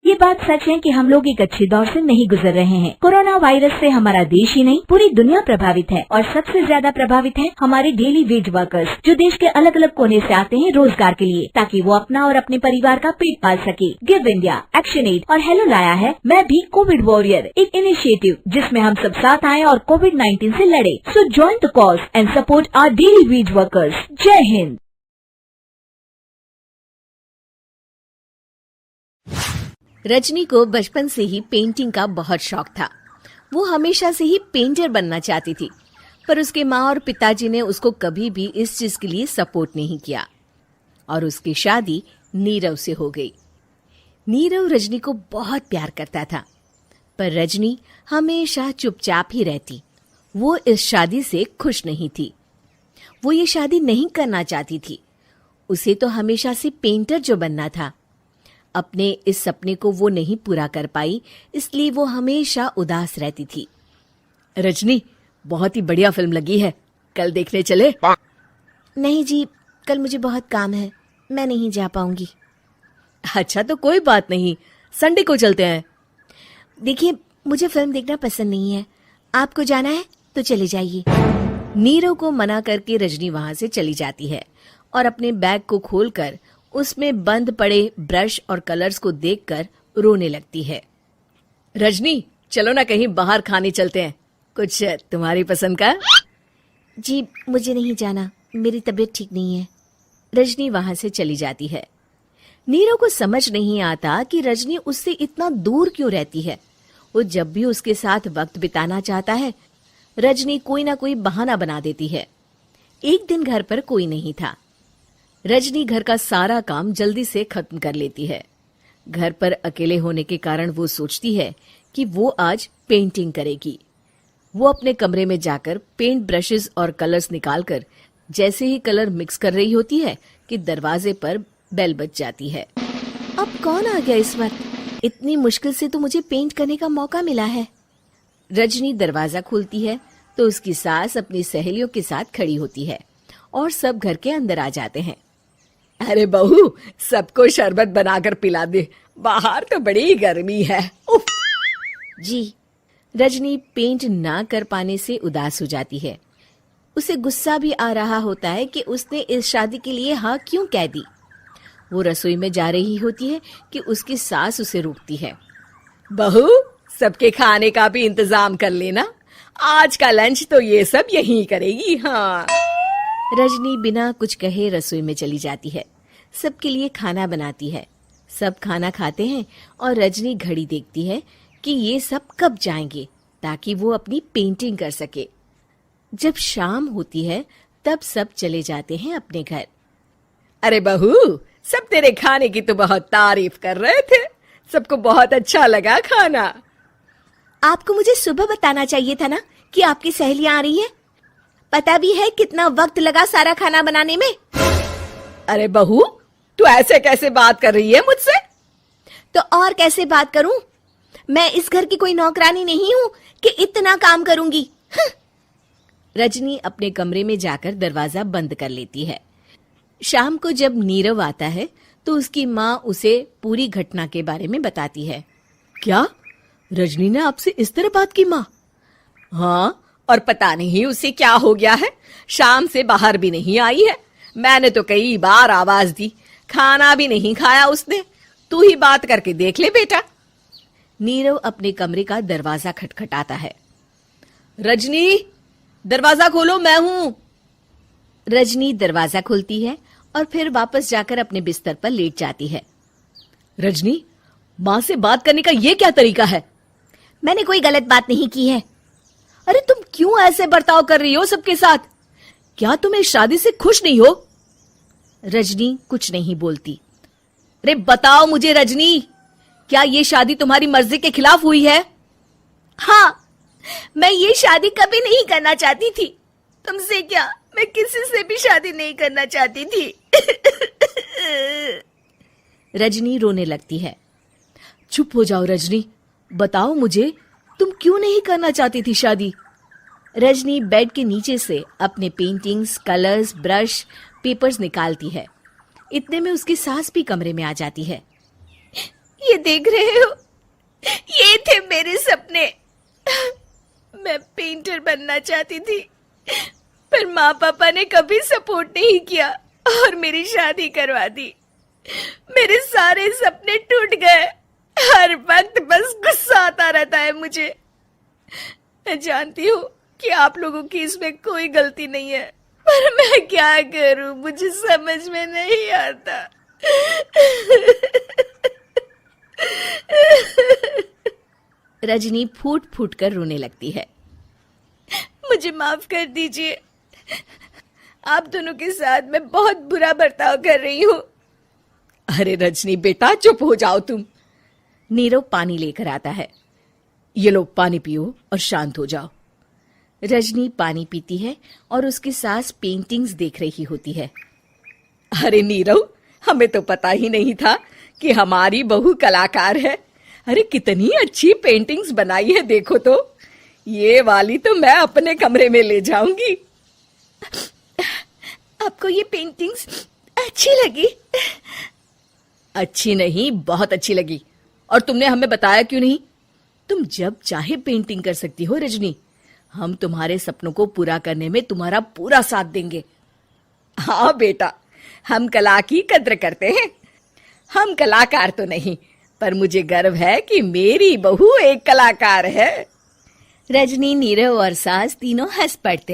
ये बात सच है कि हम लोग एक अच्छे दौर से नहीं गुजर रहे हैं। कोरोना वायरस से हमारा देश ही नहीं पूरी दुनिया प्रभावित है और सबसे ज्यादा प्रभावित है हमारे डेली वेज वर्कर्स, जो देश के अलग अलग कोने से आते हैं रोजगार के लिए, ताकि वो अपना और अपने परिवार का पेट पाल सके। गिव इंडिया, एक्शन एड और हेलो लाया है मैं भी कोविड वॉरियर, एक इनिशिएटिव जिसमें हम सब साथ आए और कोविड-19 से लड़े। So join the cause and support our daily wage workers. जय हिंद। रजनी को बचपन से ही पेंटिंग का बहुत शौक था। वो हमेशा से ही पेंटर बनना चाहती थी, पर उसके माँ और पिताजी ने उसको कभी भी इस चीज के लिए सपोर्ट नहीं किया और उसकी शादी नीरव से हो गई। नीरव रजनी को बहुत प्यार करता था, पर रजनी हमेशा चुपचाप ही रहती। वो इस शादी से खुश नहीं थी। वो ये शादी नहीं करना चाहती थी। उसे तो हमेशा से पेंटर जो बनना था। अपने इस सपने को वो नहीं पूरा कर पाई, इसलिए वो हमेशा उदास रहती थी। रजनी, बहुत ही बढ़िया फिल्म लगी है, कल देखने चले? नहीं जी, कल मुझे बहुत काम है, मैं नहीं जा पाऊंगी। अच्छा तो कोई बात नहीं, संडे को चलते हैं। देखिए, मुझे फिल्म देखना पसंद नहीं है। आपको जाना है तो चले जाइए। नीरव को मना करके रजनी वहां से चली जाती है और अपने बैग को खोलकर उसमें बंद पड़े ब्रश और कलर्स को देखकर रोने लगती है। रजनी, चलो ना कहीं बाहर खाने चलते हैं, कुछ तुम्हारी पसंद का। जी, मुझे नहीं जाना, मेरी तबीयत ठीक नहीं है। रजनी वहां से चली जाती है। नीरव को समझ नहीं आता कि रजनी उससे इतना दूर क्यों रहती है। वो जब भी उसके साथ वक्त बिताना चाहता है, रजनी कोई ना कोई बहाना बना देती है। एक दिन घर पर कोई नहीं था। रजनी घर का सारा काम जल्दी से खत्म कर लेती है। घर पर अकेले होने के कारण वो सोचती है कि वो आज पेंटिंग करेगी। वो अपने कमरे में जाकर पेंट ब्रशेस और कलर्स निकालकर जैसे ही कलर मिक्स कर रही होती है कि दरवाजे पर बेल बज जाती है। अब कौन आ गया इस वक्त? इतनी मुश्किल से तो मुझे पेंट करने का मौका मिला है। रजनी दरवाजा खोलती है तो उसकी सास अपनी सहेलियों के साथ खड़ी होती है और सब घर के अंदर आ जाते हैं। अरे बहू, सबको शरबत बनाकर पिला दे, बाहर तो बड़ी गर्मी है। उफ। जी। रजनी पेंट ना कर पाने से उदास हो जाती है। उसे गुस्सा भी आ रहा होता है कि उसने इस शादी के लिए हाँ क्यों कह दी। वो रसोई में जा रही होती है कि उसकी सास उसे रोकती है। बहू, सबके खाने का भी इंतजाम कर लेना, आज का लंच तो ये सब यहीं करेगी। हाँ। रजनी बिना कुछ कहे रसोई में चली जाती है। सबके लिए खाना बनाती है। सब खाना खाते हैं और रजनी घड़ी देखती है कि ये सब कब जाएंगे ताकि वो अपनी पेंटिंग कर सके। जब शाम होती है तब सब चले जाते हैं अपने घर। अरे बहू, सब तेरे खाने की तो बहुत तारीफ कर रहे थे, सबको बहुत अच्छा लगा खाना। आपको मुझे सुबह बताना चाहिए था ना कि आपकी सहेलियां आ रही हैं। पता भी है कितना वक्त लगा सारा खाना बनाने में। अरे बहू, तू ऐसे कैसे बात कर रही है मुझसे? तो और कैसे बात करूं? मैं इस घर की कोई नौकरानी नहीं हूं कि इतना काम करूंगी। रजनी अपने कमरे में जाकर दरवाजा बंद कर लेती है। शाम को जब नीरव आता है तो उसकी माँ उसे पूरी घटना के बारे में बताती है। क्या रजनी ने आपसे इस तरह बात की माँ? हाँ, और पता नहीं उसे क्या हो गया है, शाम से बाहर भी नहीं आई है। मैंने तो कई बार आवाज दी, खाना भी नहीं खाया उसने। तू ही बात करके देख ले बेटा। नीरव अपने कमरे का दरवाजा खटखटाता है। रजनी, दरवाजा खोलो, मैं हूं। रजनी दरवाजा खोलती है और फिर वापस जाकर अपने बिस्तर पर लेट जाती है। रजनी, माँ से बात करने का ये क्या तरीका है? मैंने कोई गलत बात नहीं की है। अरे तुम क्यों ऐसे बर्ताव कर रही हो सबके साथ? क्या तुम इस शादी से खुश नहीं हो? रजनी कुछ नहीं बोलती। अरे बताओ मुझे रजनी, क्या ये शादी तुम्हारी मर्जी के खिलाफ हुई है? हाँ, मैं ये शादी कभी नहीं करना चाहती थी। तुमसे क्या, मैं किसी से भी शादी नहीं करना चाहती थी। रजनी रोने लगती है। चुप हो जाओ रजनी, बताओ मुझे, तुम क्यों नहीं करना चाहती थी शादी? रजनी बेड के नीचे से अपने पेंटिंग्स, कलर्स, ब्रश, पेपर्स निकालती है। इतने में उसकी सास भी कमरे में आ जाती है। ये देख रहे हो, ये थे मेरे सपने। मैं पेंटर बनना चाहती थी, पर माँ पापा ने कभी सपोर्ट नहीं किया और मेरी शादी करवा दी। मेरे सारे सपने टूट गए। हर वक्त बस गुस्सा आता रहता है मुझे। मैं जानती हूँ कि आप लोगों की इसमें कोई गलती नहीं है, पर मैं क्या करूँ, मुझे समझ में नहीं आता। रजनी फूट फूट कर रोने लगती है। मुझे माफ कर दीजिए, आप दोनों के साथ मैं बहुत बुरा बर्ताव कर रही हूँ। अरे रजनी बेटा, चुप हो जाओ तुम। नीरव पानी लेकर आता है। ये लो पानी पियो और शांत हो जाओ। रजनी पानी पीती है और उसकी सास पेंटिंग्स देख रही होती है। अरे नीरव, हमें तो पता ही नहीं था कि हमारी बहू कलाकार है। अरे कितनी अच्छी पेंटिंग्स बनाई है, देखो तो। ये वाली तो मैं अपने कमरे में ले जाऊंगी। आपको ये पेंटिंग्स अच्छी लगी? अच्छी नहीं, बहुत अच्छी लगी। और तुमने हमें बताया क्यों नहीं? तुम जब चाहे पेंटिंग कर सकती हो रजनी। हम तुम्हारे सपनों को पूरा करने में तुम्हारा पूरा साथ देंगे। हाँ बेटा, हम कला की कद्र करते हैं। हम कलाकार तो नहीं, पर मुझे गर्व है कि मेरी बहू एक कलाकार है। रजनी, नीरव और सास तीनों हंस पड़ते हैं।